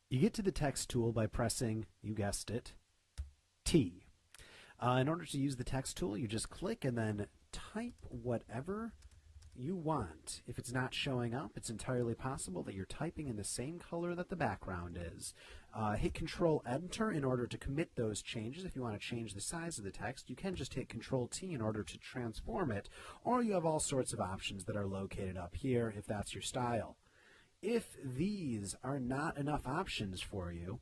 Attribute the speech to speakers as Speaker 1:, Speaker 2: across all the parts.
Speaker 1: You get to the text tool by pressing, you guessed it, T. In order to use the text tool, you just click and then type whatever you want. If it's not showing up, it's entirely possible that you're typing in the same color that the background is. Hit Control Enter in order to commit those changes. If you want to change the size of the text, you can just hit Control T in order to transform it, or you have all sorts of options that are located up here if that's your style. If these are not enough options for you,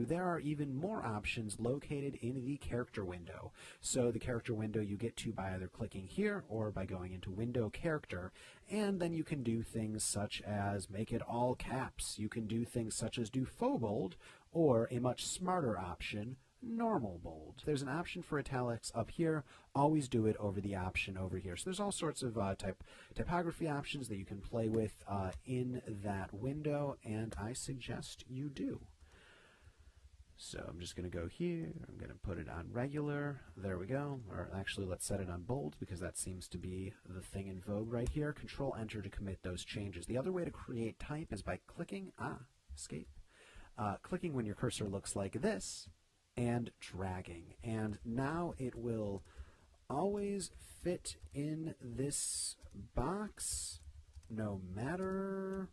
Speaker 1: there are even more options located in the character window. So the character window you get to by either clicking here or by going into Window Character, and then you can do things such as make it all caps. You can do things such as do faux bold, or a much smarter option, normal bold. There's an option for italics up here. Always do it over the option over here. So there's all sorts of typography options that you can play with in that window, and I suggest you do. So I'm just going to go here. I'm going to put it on regular. There we go. Or actually, let's set it on bold because that seems to be the thing in vogue right here. Control Enter to commit those changes. The other way to create type is by clicking, escape, clicking when your cursor looks like this, and dragging, and now it will always fit in this box no matter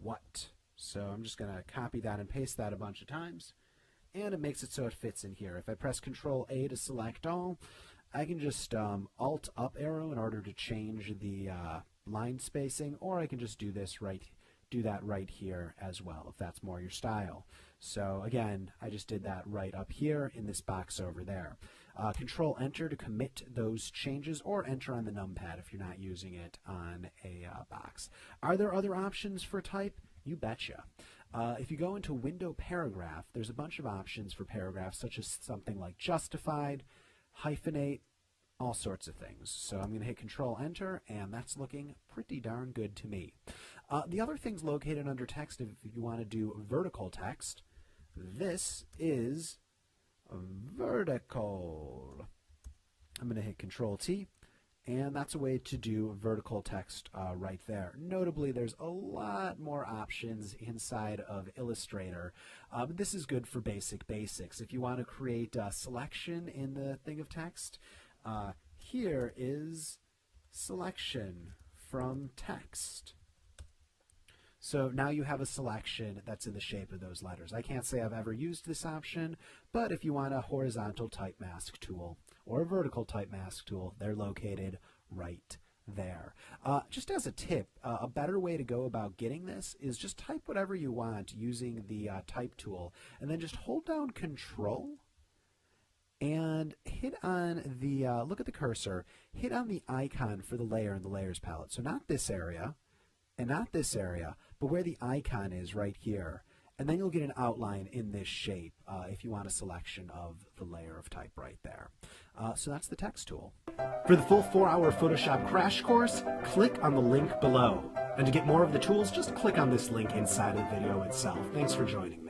Speaker 1: what. So I'm just going to copy that and paste that a bunch of times, and it makes it so it fits in here. If I press Control A to select all, I can just Alt up arrow in order to change the line spacing, or I can just do that right here as well if that's more your style. So again, I just did that right up here in this box over there. Control Enter to commit those changes, or enter on the numpad if you're not using it on a box. Are there other options for type? You betcha. If you go into Window Paragraph, there's a bunch of options for paragraphs, such as something like justified, hyphenate, all sorts of things. So I'm going to hit Control Enter, and that's looking pretty darn good to me. The other things located under text, if you want to do vertical text, this is vertical. I'm going to hit Control T, and that's a way to do vertical text right there. Notably, there's a lot more options inside of Illustrator. But this is good for basics. If you want to create a selection in the thing of text, here is selection from text. So now you have a selection that's in the shape of those letters. I can't say I've ever used this option, but if you want a horizontal type mask tool or a vertical type mask tool, they're located right there. Just as a tip, a better way to go about getting this is just type whatever you want using the type tool, and then just hold down Control and hit on the, look at the cursor, hit on the icon for the layer in the layers palette. So not this area, and not this area, but where the icon is right here. And then you'll get an outline in this shape if you want a selection of the layer of type right there. So that's the text tool. For the full 4-hour Photoshop crash course, click on the link below. And to get more of the tools, just click on this link inside the video itself. Thanks for joining me.